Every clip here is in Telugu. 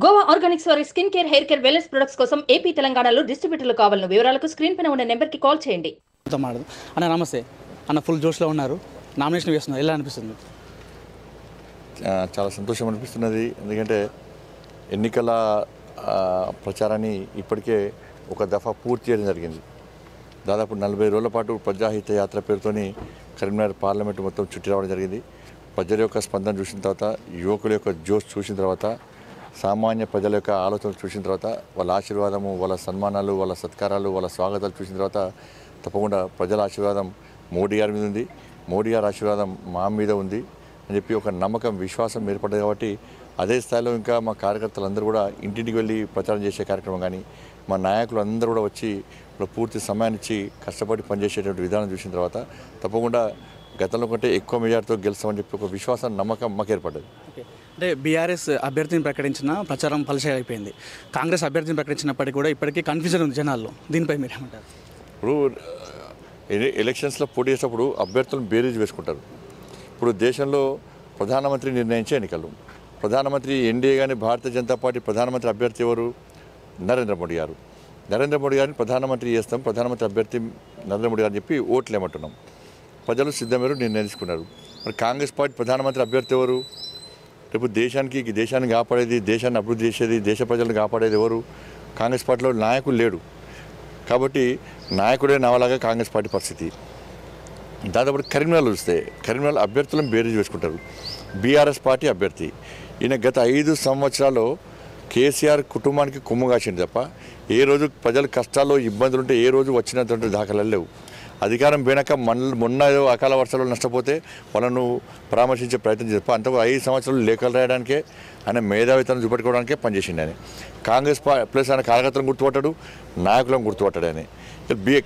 గోవా ఆర్గానిక్స్ వారి skin care, hair care, wellness products కోసం ఏపీ, తెలంగాణలో డిస్ట్రిబ్యూటర్లు కావాలను వివరాలకు స్క్రీన్ పైన ఉన్న నెంబర్కి కాల్ చేయండి. అన్న నమస్తే అన్న, ఫుల్ జోష్లో ఉన్నారు, నామినేషన్ వేస్తున్నారు, ఎలా అనిపిస్తుంది? చాలా సంతోషం అనిపిస్తున్నది. ఎందుకంటే ఎన్నికల ప్రచారాన్ని ఇప్పటికే ఒక దఫా పూర్తి చేయడం జరిగింది. దాదాపు 40 రోజుల పాటు ప్రజాహిత యాత్ర పేరుతోని కరీంనగర్ పార్లమెంటు మొత్తం చుట్టి రావడం జరిగింది. ప్రజల యొక్క స్పందన చూసిన తర్వాత, యువకుల యొక్క జోష్ చూసిన తర్వాత, సామాన్య ప్రజల యొక్క ఆలోచన చూసిన తర్వాత, వాళ్ళ ఆశీర్వాదము, వాళ్ళ సన్మానాలు, వాళ్ళ సత్కారాలు, వాళ్ళ స్వాగతాలు చూసిన తర్వాత తప్పకుండా ప్రజల ఆశీర్వాదం మోడీ గారి మీద ఉంది, మోడీ గారి ఆశీర్వాదం మా మీద ఉంది అని చెప్పి ఒక నమ్మకం, విశ్వాసం ఏర్పడ్డది. కాబట్టి అదే స్థాయిలో ఇంకా మా కార్యకర్తలందరూ కూడా ఇంటింటికి వెళ్ళి ప్రచారం చేసే కార్యక్రమం కానీ, మా నాయకులు అందరూ కూడా వచ్చి పూర్తి సమయాన్ని ఇచ్చి కష్టపడి పనిచేసేటువంటి విధానం చూసిన తర్వాత తప్పకుండా గతంలో కంటే ఎక్కువ మెజార్టీతో గెలుస్తామని చెప్పి ఒక విశ్వాసం, నమ్మకం మాకు ఏర్పడ్డది. అంటే బీఆర్ఎస్ అభ్యర్థిని ప్రకటించిన ప్రచారం ఫలిష అయిపోయింది. కాంగ్రెస్ అభ్యర్థిని ప్రకటించినప్పటికీ కూడా ఇప్పటికీ కన్ఫ్యూజన్ ఉంది జనాల్లో. దీనిపై మీరు ఏమంటారు? ఇప్పుడు ఎలక్షన్స్లో పోటీ చేసేటప్పుడు అభ్యర్థులను బేరీజ్ వేసుకుంటారు. ఇప్పుడు దేశంలో ప్రధానమంత్రి నిర్ణయించే ఎన్నికలు. ప్రధానమంత్రి ఎన్డీఏ కానీ భారతీయ జనతా పార్టీ ప్రధానమంత్రి అభ్యర్థి ఎవరు? నరేంద్ర మోడీ గారు. నరేంద్ర మోడీ గారిని ప్రధానమంత్రి చేస్తాం, ప్రధానమంత్రి అభ్యర్థి నరేంద్ర మోడీ గారిని చెప్పి ఓట్లు ఏమంటున్నాం. ప్రజలు సిద్ధమేరు నిర్ణయం తీసుకున్నారు. మరి కాంగ్రెస్ పార్టీ ప్రధానమంత్రి అభ్యర్థి ఎవరు? రేపు దేశాన్ని కాపాడేది, దేశాన్ని అభివృద్ధి చేసేది, దేశ ప్రజలను కాపాడేది ఎవరు? కాంగ్రెస్ పార్టీలో నాయకులు లేడు. కాబట్టి నాయకుడే నావలాగా కాంగ్రెస్ పార్టీ పరిస్థితి. దాదాపు కరీంనగర్లో చూస్తే కరీంనగర్ అభ్యర్థులను బేరీజ్ వేసుకుంటారు. బీఆర్ఎస్ పార్టీ అభ్యర్థి ఈయన గత 5 సంవత్సరాల్లో కేసీఆర్ కుటుంబానికి కొమ్ము కాసింది తప్ప ఏ రోజు ప్రజల కష్టాల్లో ఇబ్బందులు ఉంటే ఏ రోజు వచ్చినటువంటి దాఖలాలు లేవు. అధికారం పోయినాక మొన్న అకాల వర్షాలు నష్టపోతే వాళ్ళను పరామర్శించే ప్రయత్నం చేస్తారు. అంతకు 5 సంవత్సరాలు లేఖలు రాయడానికే, ఆయన మేధావితనం చూపెట్టుకోవడానికే పనిచేసింది ఆయన. కాంగ్రెస్ ప్లస్ ఆయన కార్యకర్తలను గుర్తుపట్టాడు, నాయకులను గుర్తుపట్టాడు. ఆయన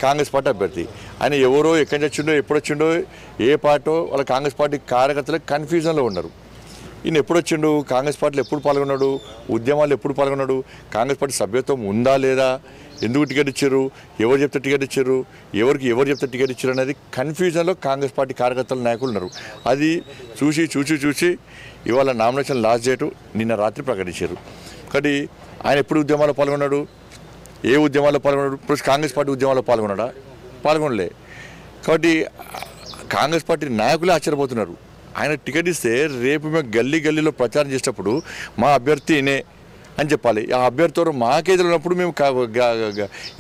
కాంగ్రెస్ పార్టీ అభ్యర్థి. ఆయన ఎవరో ఎక్కడి నుంచి వచ్చిండో, ఎప్పుడు వచ్చిండో, ఏ పార్టో వాళ్ళ కాంగ్రెస్ పార్టీ కార్యకర్తలకు కన్ఫ్యూజన్లో ఉన్నారు. ఈయన ఎప్పుడు వచ్చిండు, కాంగ్రెస్ పార్టీలో ఎప్పుడు పాల్గొన్నాడు, ఉద్యమాలు ఎప్పుడు పాల్గొన్నాడు, కాంగ్రెస్ పార్టీ సభ్యత్వం ఉందా లేదా, ఎందుకు టికెట్ ఇచ్చారు, ఎవరు చెప్తే టికెట్ ఇచ్చారు, ఎవరు చెప్తే టికెట్ ఇచ్చారు అనేది కన్ఫ్యూజన్లో కాంగ్రెస్ పార్టీ కార్యకర్తల నాయకులు ఉన్నారు. అది చూసి ఇవాళ నామినేషన్ లాస్ట్ డేటు నిన్న రాత్రి ప్రకటించారు. కాబట్టి ఆయన ఎప్పుడు ఉద్యమాల్లో పాల్గొన్నాడు, ఏ ఉద్యమాల్లో పాల్గొన్నాడు? ఇప్పుడు కాంగ్రెస్ పార్టీ ఉద్యమాల్లో పాల్గొన్నాడా? పాల్గొనలే. కాబట్టి కాంగ్రెస్ పార్టీ నాయకులే ఆశ్చర్యపోతున్నారు. ఆయన టికెట్ ఇస్తే రేపు మేము గల్లీలో ప్రచారం చేసేటప్పుడు మా అభ్యర్థినే అని చెప్పాలి. ఆ అభ్యర్థి మాకేదులు ఉన్నప్పుడు మేము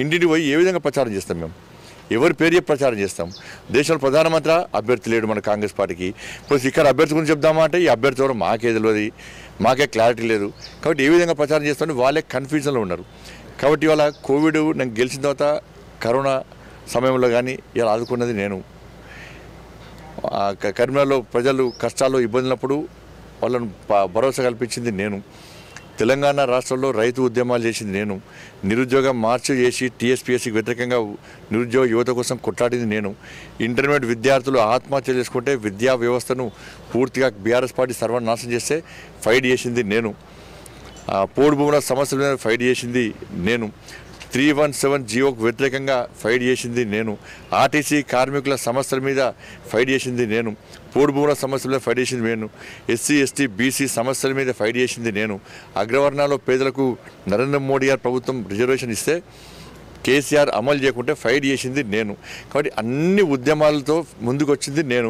ఇంటింటికి పోయి ఏ విధంగా ప్రచారం చేస్తాం? మేము ఎవరి పేరు చెప్పి ప్రచారం చేస్తాం? దేశంలో ప్రధానమంత్రి అభ్యర్థి లేడు మన కాంగ్రెస్ పార్టీకి. ఇప్పుడు ఇక్కడ అభ్యర్థి గురించి చెప్దామా అంటే ఈ అభ్యర్థి ఎవరు మాకే తెలియదు, మాకే క్లారిటీ లేదు. కాబట్టి ఏ విధంగా ప్రచారం చేస్తామని వాళ్ళే కన్ఫ్యూజన్లో ఉన్నారు. కాబట్టి ఇవాళ కోవిడ్ నేను గెలిచిన తర్వాత కరోనా సమయంలో కానీ ఇలా ఆదుకున్నది నేను. కరీంనగర్లో ప్రజలు కష్టాల్లో ఇబ్బందులప్పుడు వాళ్ళను భరోసా కల్పించింది నేను. తెలంగాణ రాష్ట్రంలో రైతు ఉద్యమాలు చేసింది నేను. నిరుద్యోగం మార్చి చేసి టీఎస్పీఎస్సీకి వ్యతిరేకంగా నిరుద్యోగ యువత కోసం కొట్లాడింది నేను. ఇంటర్మీడియట్ విద్యార్థులు ఆత్మహత్య చేసుకుంటే విద్యా వ్యవస్థను పూర్తిగా బీఆర్ఎస్ పార్టీ సర్వనాశనం చేస్తే ఫైట్ చేసింది నేను. పోడు భూముల సమస్యల మీద ఫైట్ చేసింది నేను. 317 జీవోకు వ్యతిరేకంగా ఫైట్ చేసింది నేను. ఆర్టీసీ కార్మికుల సమస్యల మీద ఫైట్ చేసింది నేను. పోడు భూముల సమస్యల మీద ఫైట్ చేసింది నేను. ఎస్సీ ఎస్టీ బీసీ సమస్యల మీద ఫైట్ చేసింది నేను. అగ్రవర్ణాల్లో పేదలకు నరేంద్ర మోడీ గారు ప్రభుత్వం రిజర్వేషన్ ఇస్తే కేసీఆర్ అమలు చేయకుంటే ఫైట్ చేసింది నేను. కాబట్టి అన్ని ఉద్యమాలతో ముందుకు వచ్చింది నేను.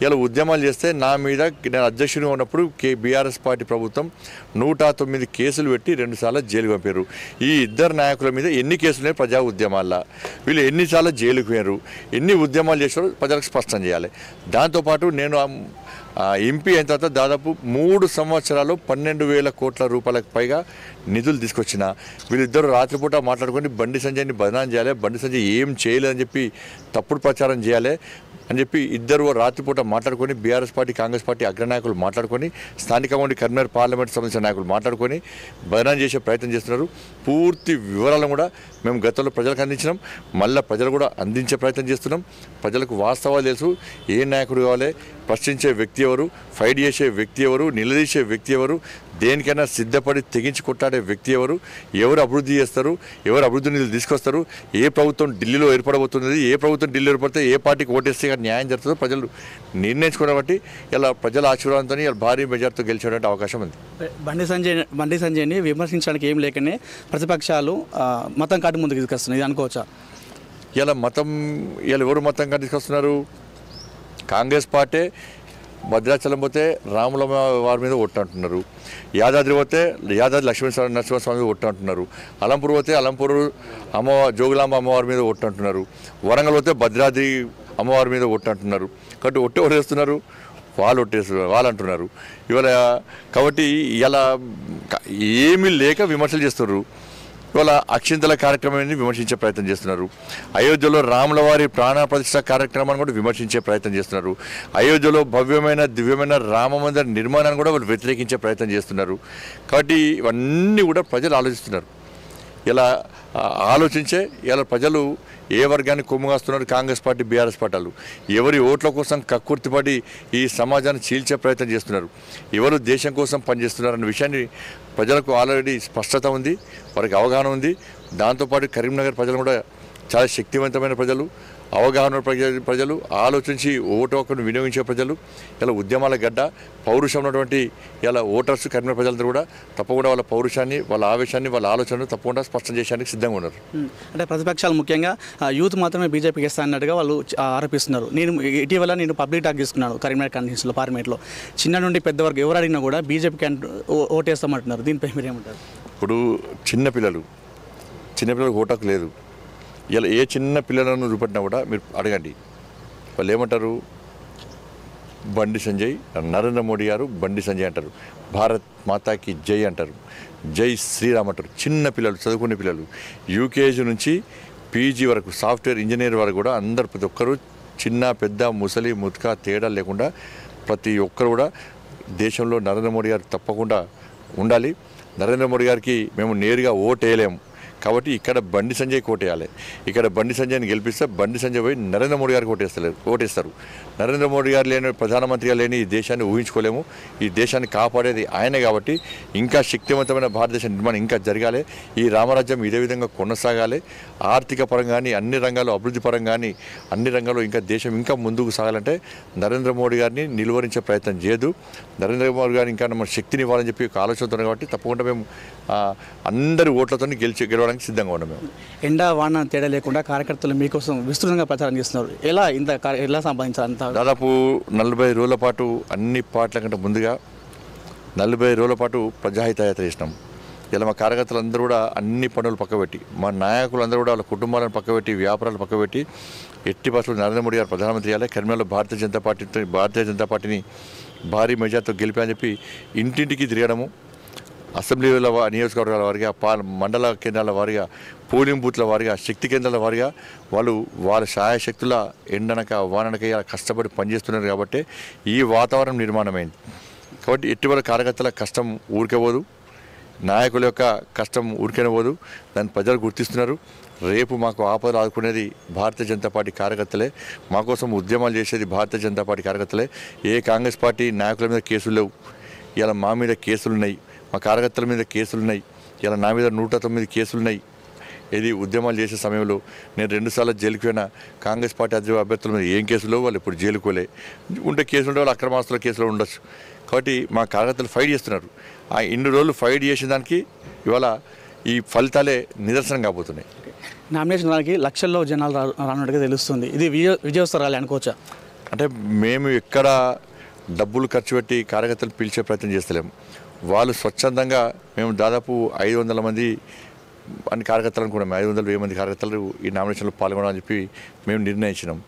ఇలా ఉద్యమాలు చేస్తే నా మీద నేను అధ్యక్షుడిగా ఉన్నప్పుడు బీఆర్ఎస్ పార్టీ ప్రభుత్వం 109 కేసులు పెట్టి 2 సార్లు జైలుకు పంపారు. ఈ ఇద్దరు నాయకుల మీద ఎన్ని కేసులు ఉన్నాయి ప్రజా ఉద్యమాల్లో, వీళ్ళు ఎన్నిసార్లు జైలుకు పోయారు, ఎన్ని ఉద్యమాలు చేశారో ప్రజలకు స్పష్టం చేయాలి. దాంతోపాటు నేను ఎంపీ అయిన తర్వాత దాదాపు 3 సంవత్సరాలు 12,000 కోట్ల రూపాయలకు పైగా నిధులు తీసుకొచ్చిన. వీళ్ళిద్దరూ రాత్రిపూట మాట్లాడుకొని బండి సంజయ్ని బదనాం చేయాలి, బండి సంజయ్ ఏం చేయలేదని చెప్పి తప్పుడు ప్రచారం చేయాలి అని చెప్పి ఇద్దరు రాత్రిపూట మాట్లాడుకొని బీఆర్ఎస్ పార్టీ కాంగ్రెస్ పార్టీ అగ్రనాయకులు మాట్లాడుకొని స్థానికంగా ఉండి కరీంనగర్ పార్లమెంట్ సంబంధించిన నాయకులు మాట్లాడుకొని బదనాం చేసే ప్రయత్నం చేస్తున్నారు. పూర్తి వివరాలను కూడా మేము గతంలో ప్రజలకు అందించినాం, మళ్ళీ ప్రజలు కూడా అందించే ప్రయత్నం చేస్తున్నాం. ప్రజలకు వాస్తవాలు తెలుసు, ఏ నాయకుడు కావాలి, ప్రశ్నించే వ్యక్తి ఎవరు, ఫైట్ చేసే వ్యక్తి ఎవరు, నిలదీసే వ్యక్తి ఎవరు, దేనికైనా సిద్ధపడి తెగించి కొట్టాడే వ్యక్తి ఎవరు అభివృద్ధి చేస్తారు, ఎవరు అభివృద్ధి నిధులు తీసుకొస్తారు, ఏ ప్రభుత్వం ఢిల్లీలో ఏర్పడబోతున్నది, ఏ ప్రభుత్వం ఢిల్లీలో ఏర్పడితే ఏ పార్టీకి ఓటేస్తే న్యాయం జరుగుతుందో ప్రజలు నిర్ణయించుకున్న బట్టి ఇలా ప్రజల ఆశీర్వాదంతో ఇలా భారీ మెజార్టీతో గెలిచేటువంటి అవకాశం ఉంది. బండి సంజయ్ని విమర్శించడానికి ఏం లేకనే ప్రతిపక్షాలు మతం కాటి ముందుకు తీసుకొస్తున్నాయి, ఇది అనుకోవచ్చా? ఇలా ఎవరు మతం కాటి తీసుకొస్తున్నారు? కాంగ్రెస్ పార్టీ భద్రాచలం పోతే రాముల వారి మీద ఒట్టు అంటున్నారు, యాదాద్రి పోతే యాదాద్రి నరసింహస్వామి మీద ఒట్టు అంటున్నారు, అలంపూర్ పోతే అలంపూర్ జోగులాంబ అమ్మవారి మీద ఒట్టు అంటున్నారు, వరంగల్ పోతే భద్రాద్రి అమ్మవారి మీద ఒట్టు అంటున్నారు. కాబట్టి ఒట్టు ఎవరు వేస్తున్నారు? వాళ్ళు అంటున్నారు ఇవాళ. కాబట్టి ఇలా ఏమీ లేక విమర్శలు చేస్తున్నారు. ఇవాళ అక్షింతల కార్యక్రమాన్ని విమర్శించే ప్రయత్నం చేస్తున్నారు. అయోధ్యలో రాముల వారి ప్రాణ ప్రతిష్ఠ కార్యక్రమాన్ని కూడా విమర్శించే ప్రయత్నం చేస్తున్నారు. అయోధ్యలో భవ్యమైన దివ్యమైన రామ మందిర నిర్మాణాన్ని కూడా వాళ్ళు వ్యతిరేకించే ప్రయత్నం చేస్తున్నారు. కాబట్టి ఇవన్నీ కూడా ప్రజలు ఆలోచిస్తున్నారు. ఇలా ఆలోచించే ఇలా ప్రజలు ఏ వర్గాన్ని కొమ్ముగాస్తున్నారు? కాంగ్రెస్ పార్టీ, బీఆర్ఎస్ పార్టీలు ఎవరి ఓట్ల కోసం కక్కుర్తిపడి ఈ సమాజాన్ని చీల్చే ప్రయత్నం చేస్తున్నారు, ఎవరు దేశం కోసం పనిచేస్తున్నారన్న విషయాన్ని ప్రజలకు ఆల్రెడీ స్పష్టత ఉంది, వారికి అవగాహన ఉంది. దాంతోపాటు కరీంనగర్ ప్రజలు కూడా చాలా శక్తివంతమైన ప్రజలు, అవగాహన ప్రజలు, ఆలోచించి ఓటు హక్కును వినియోగించే ప్రజలు, ఇలా ఉద్యమాల గడ్డ, పౌరుషం ఉన్నటువంటి ఇలా ఓటర్స్ కరీంనగర్ ప్రజలందరూ కూడా తప్పకుండా వాళ్ళ పౌరుషాన్ని, వాళ్ళ ఆవేశాన్ని, వాళ్ళ ఆలోచనను తప్పకుండా స్పష్టం చేయడానికి సిద్ధంగా ఉన్నారు. అంటే ప్రతిపక్షాలు ముఖ్యంగా యూత్ మాత్రమే బీజేపీకి ఇస్తా అన్నట్టుగా వాళ్ళు ఆరోపిస్తున్నారు. ఇటీవల నేను పబ్లిక్ టాక్ తీసుకున్నాను కరీంనగర్ కాన్స్టిట్యూన్సీలో, పార్లమెంట్లో. చిన్న నుండి పెద్ద వరకు ఎవరు అడిగినా కూడా బీజేపీకి ఓటేస్తామంటున్నారు. దీనిపై మీరు ఏమంటారు? ఇప్పుడు చిన్నపిల్లలకు ఓటు హక్కు లేదు. ఇలా ఏ చిన్న పిల్లలను చూపెట్టినా కూడా మీరు అడగండి, వాళ్ళు ఏమంటారు? బండి సంజయ్, నరేంద్ర మోడీ గారు బండి సంజయ్ అంటారు, భారత్ మాతాకి జై అంటారు, జై శ్రీరామ్ అంటారు. చిన్న పిల్లలు, చదువుకునే పిల్లలు, యూకేజీ నుంచి పీజీ వరకు, సాఫ్ట్వేర్ ఇంజనీర్ వరకు కూడా అందరు, ప్రతి ఒక్కరు, చిన్న పెద్ద ముసలి ముతక తేడా లేకుండా ప్రతి ఒక్కరు కూడా దేశంలో నరేంద్ర మోడీ గారు తప్పకుండా ఉండాలి. నరేంద్ర మోడీ గారికి మేము నేరుగా ఓటు వేయలేము కాబట్టి ఇక్కడ బండి సంజయ్కి ఓటేయాలి. ఇక్కడ బండి సంజయ్ని గెలిపిస్తే బండి సంజయ్ పోయి నరేంద్ర మోడీ గారికి ఓటేస్తారు. నరేంద్ర మోడీ గారు లేని, ప్రధానమంత్రిగా లేని ఈ దేశాన్ని ఊహించుకోలేము. ఈ దేశాన్ని కాపాడేది ఆయనే. కాబట్టి ఇంకా శక్తివంతమైన భారతదేశ నిర్మాణం ఇంకా జరగాలి. ఈ రామరాజ్యం ఇదే విధంగా కొనసాగాలి. ఆర్థిక పరంగా కానీ, అన్ని రంగాల్లో, అభివృద్ధి పరంగా కానీ, అన్ని రంగాల్లో ఇంకా దేశం ఇంకా ముందుకు సాగాలంటే నరేంద్ర మోడీ గారిని నిలువరించే ప్రయత్నం చేయదు. నరేంద్ర మోడీ గారిని ఇంకా మన శక్తిని ఇవ్వాలని చెప్పి ఒక ఆలోచనతో కాబట్టి తప్పకుండా మేము అందరి ఓట్లతో గెలవడానికి సిద్ధంగా ఉన్నాం. మేము ఎండా వాన తేడా లేకుండా కార్యకర్తలు మీకోసం విస్తృతంగా ప్రచారం చేస్తున్నారు. ఎలా సంపాదించారు? దాదాపు 40 రోజుల పాటు అన్ని పార్టీల కంటే ముందుగా 40 రోజుల పాటు ప్రజాహిత యాత్ర చేసినాం. ఇలా మా కార్యకర్తలందరూ కూడా అన్ని పనులు పక్కబెట్టి, మా నాయకులందరూ కూడా వాళ్ళ కుటుంబాలను పక్కబెట్టి, వ్యాపారాలు పక్కబెట్టి, ఎట్టి పరిస్థితుల్లో నరేంద్ర మోడీ గారు ప్రధానమంత్రి చేయాలి, కరీంనగర్లో భారతీయ జనతా పార్టీని భారీ మెజార్టీతో గెలిపాయని చెప్పి ఇంటింటికి తిరగడము, అసెంబ్లీల నియోజకవర్గాల వారిగా, మండల కేంద్రాల వారిగా, పోలింగ్ బూత్ల వారిగా, శక్తి కేంద్రాల వారిగా వాళ్ళు వాళ్ళ శాయశక్తుల ఎండనక వాననక కష్టపడి పనిచేస్తున్నారు. కాబట్టి ఈ వాతావరణం నిర్మాణమైంది. కాబట్టి ఎటువంటి కార్యకర్తల కష్టం ఊరికేపోదు, నాయకుల యొక్క కష్టం ఊరికేనపోదు. దాన్ని ప్రజలు గుర్తిస్తున్నారు. రేపు మాకు ఆపదలు ఆదుకునేది భారతీయ జనతా పార్టీ కార్యకర్తలే, మా కోసం ఉద్యమాలు చేసేది భారతీయ జనతా పార్టీ కార్యకర్తలే. ఏ కాంగ్రెస్ పార్టీ నాయకుల మీద కేసులు లేవు. ఇలా మా మీద కేసులున్నాయి, మా కార్యకర్తల మీద కేసులున్నాయి. ఇలా నా మీద 109 కేసులున్నాయి. ఇది ఉద్యమాలు చేసే సమయంలో నేను 2 సార్లు జైలుకు పోయిన కాంగ్రెస్ పార్టీ అభ్యర్థుల మీద ఏం కేసులో వాళ్ళు ఇప్పుడు జైలుకోలే. ఉంటే కేసులు ఉంటే వాళ్ళు అక్రమాస్తుల కేసులో ఉండొచ్చు. కాబట్టి మా కార్యకర్తలు ఫైట్ చేస్తున్నారు. ఆ ఇన్ని రోజులు ఫైట్ చేసిన దానికి ఇవాళ ఈ ఫలితాలే నిదర్శనం కాబోతున్నాయి. నామినేషన్ దానికి లక్షల్లో జనాలు రానున్నట్టుగా తెలుస్తుంది. ఇది విజయోత్సవ ర్యాలీ అనుకోవచ్చా? అంటే మేము ఎక్కడ డబ్బులు ఖర్చు పెట్టి కార్యకర్తలు పిలిచే ప్రయత్నం చేస్తలేము. వాళ్ళు స్వచ్ఛందంగా, మేము దాదాపు 500 మంది అన్ని కార్యకర్తలు అనుకున్నాం, 500-1000 మంది కార్యకర్తలు ఈ నామినేషన్లో పాల్గొనాలని చెప్పి మేము నిర్ణయించినాం.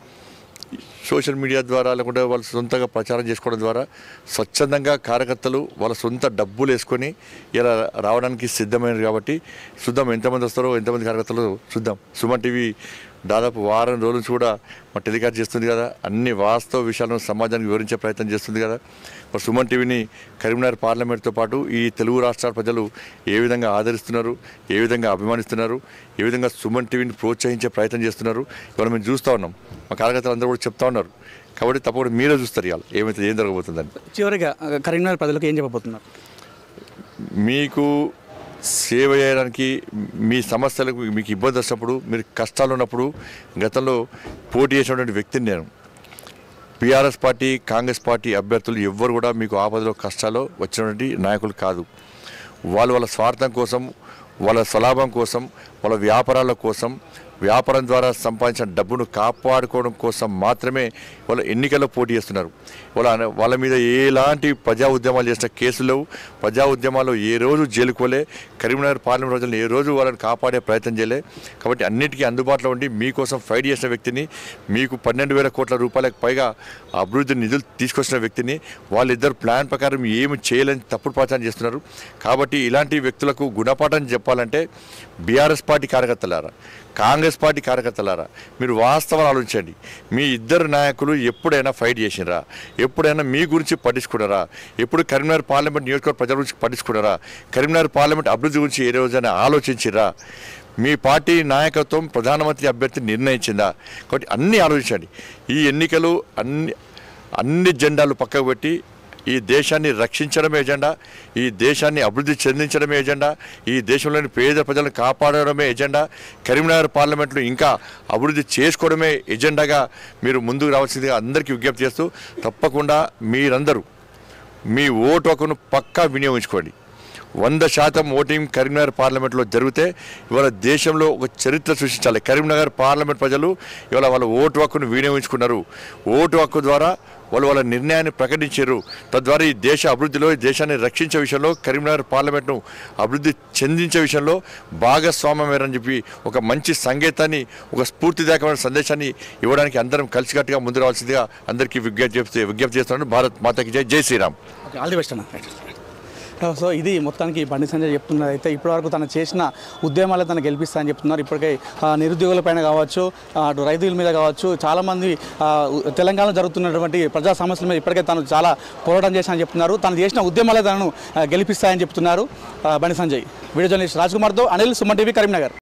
సోషల్ మీడియా ద్వారా లేకుంటే వాళ్ళు సొంతంగా ప్రచారం చేసుకోవడం ద్వారా స్వచ్ఛందంగా కార్యకర్తలు వాళ్ళ సొంత డబ్బులు వేసుకొని ఇలా రావడానికి సిద్ధమైనది. కాబట్టి చూద్దాం ఎంతమంది వస్తారో, ఎంతమంది కార్యకర్తలు చూద్దాం. సుమన్ టీవీ దాదాపు వారం రోజుల నుంచి కూడా మా టెలికాస్ట్ చేస్తుంది కదా, అన్ని వాస్తవ విషయాలను సమాజానికి వివరించే ప్రయత్నం చేస్తుంది కదా. మరి సుమన్ టీవీని కరీంనగర్ పార్లమెంట్తో పాటు ఈ తెలుగు రాష్ట్రాల ప్రజలు ఏ విధంగా ఆదరిస్తున్నారు, ఏ విధంగా అభిమానిస్తున్నారు, ఏ విధంగా సుమన్ టీవీని ప్రోత్సహించే ప్రయత్నం చేస్తున్నారు ఇవాళ మేము చూస్తూ ఉన్నాం. మా కార్యకర్తలు అందరూ కూడా చెప్తా ఉన్నారు. కాబట్టి తప్పకుండా మీరే చూస్తారు ఇవాళ ఏం జరగబోతుందని. చివరిగా కరీంనగర్ ప్రజలకు ఏం చెప్పబోతున్నారు? మీకు సేవ చేయడానికి మీ సమస్యలకు మీకు ఇబ్బంది వచ్చినప్పుడు మీరు కష్టాలు ఉన్నప్పుడు గతంలో పోటీ చేసినటువంటి వ్యక్తిని నేను. బీఆర్ఎస్ పార్టీ కాంగ్రెస్ పార్టీ అభ్యర్థులు ఎవ్వరు కూడా మీకు ఆపదలో కష్టాలు వచ్చినటువంటి నాయకులు కాదు. వాళ్ళ స్వార్థం కోసం, వాళ్ళ స్వలాభం కోసం, వాళ్ళ వ్యాపారాల కోసం, వ్యాపారం ద్వారా సంపాదించిన డబ్బును కాపాడుకోవడం కోసం మాత్రమే వాళ్ళు ఎన్నికల్లో పోటీ చేస్తున్నారు. వాళ్ళ మీద ఎలాంటి ప్రజా ఉద్యమాలు చేసిన కేసులు లేవు. ప్రజా ఉద్యమాల్లో ఏ రోజు జైలుకోలే. కరీంనగర్ పార్లమెంట్ రోజుల్లో ఏ రోజు వాళ్ళని కాపాడే ప్రయత్నం చేయలే. కాబట్టి అన్నిటికీ అందుబాటులో ఉండి మీకోసం ఫైట్ చేసిన వ్యక్తిని, మీకు 12,000 కోట్ల రూపాయలకు పైగా అభివృద్ధి నిధులు తీసుకొచ్చిన వ్యక్తిని వాళ్ళిద్దరు ప్లాన్ ప్రకారం ఏమి చేయలేని తప్పుడు ప్రచారం చేస్తున్నారు. కాబట్టి ఇలాంటి వ్యక్తులకు గుణపాఠం చెప్పాలంటే బీఆర్ఎస్ పార్టీ కార్యకర్తలారా, కాంగ్రెస్ పార్టీ కార్యకర్తలారా, మీరు వాస్తవాలు ఆలోచించండి. మీ ఇద్దరు నాయకులు ఎప్పుడైనా ఫైట్ చేసినరా? ఎప్పుడైనా మీ గురించి పట్టించుకున్నారా? ఎప్పుడు కరీంనగర్ పార్లమెంట్ నియోజకవర్గ ప్రజల గురించి పట్టించుకున్నారా? కరీంనగర్ పార్లమెంట్ అభివృద్ధి గురించి ఏ రోజైనా ఆలోచించిరా? మీ పార్టీ నాయకత్వం ప్రధానమంత్రి అభ్యర్థిని నిర్ణయించిందా? కాబట్టి అన్నీ ఆలోచించండి. ఈ ఎన్నికలు అన్ని జెండాలు పక్కకు పెట్టి ఈ దేశాన్ని రక్షించడమే ఎజెండా, ఈ దేశాన్ని అభివృద్ధి చెందించడమే ఎజెండా, ఈ దేశంలోని పేద ప్రజలను కాపాడడమే ఎజెండా, కరీంనగర్ పార్లమెంట్లో ఇంకా అభివృద్ధి చేసుకోవడమే ఎజెండాగా మీరు ముందుకు రావాల్సిందిగా అందరికీ విజ్ఞప్తి చేస్తూ, తప్పకుండా మీరందరూ మీ ఓటు హక్కును పక్కా వినియోగించుకోండి. 100% ఓటింగ్ కరీంనగర్ పార్లమెంట్లో జరిగితే ఇవాళ దేశంలో ఒక చరిత్ర సృష్టించాలి. కరీంనగర్ పార్లమెంట్ ప్రజలు ఇవాళ వాళ్ళ ఓటు హక్కును వినియోగించుకున్నారు. ఓటు హక్కు ద్వారా వాళ్ళ నిర్ణయాన్ని ప్రకటించారు. తద్వారా ఈ దేశ అభివృద్ధిలో, ఈ దేశాన్ని రక్షించే విషయంలో, కరీంనగర్ పార్లమెంట్ను అభివృద్ధి చెందించే విషయంలో భాగస్వామ్యమేరని చెప్పి ఒక మంచి సంకేతాన్ని, ఒక స్ఫూర్తిదాయకమైన సందేశాన్ని ఇవ్వడానికి అందరం కలిసికట్టుగా ముందు రావాల్సిందిగా అందరికీ విజ్ఞప్తి చేస్తున్నాను. భారత్ మాతాకి జై. జై శ్రీరామ్. ఆల్ ది బెస్ట్ అన్న. సో ఇది మొత్తానికి బండి సంజయ్ చెప్తున్నది. అయితే ఇప్పటివరకు తను చేసిన ఉద్యమాలు తను గెలిపిస్తాయని చెప్తున్నారు. ఇప్పటికే నిరుద్యోగులపైన కావచ్చు, అటు రైతుల మీద కావచ్చు, చాలామంది తెలంగాణలో జరుగుతున్నటువంటి ప్రజా సమస్యల మీద ఇప్పటికే తను చాలా పోరాటం చేశానని చెప్తున్నారు. తను చేసిన ఉద్యమాలే తనను గెలిపిస్తాయని చెప్తున్నారు బండి సంజయ్. వీడియో జర్నలిస్ట్ రాజ్ కుమార్తో అనిల్, సుమన్ టీవీ, కరీంనగర్.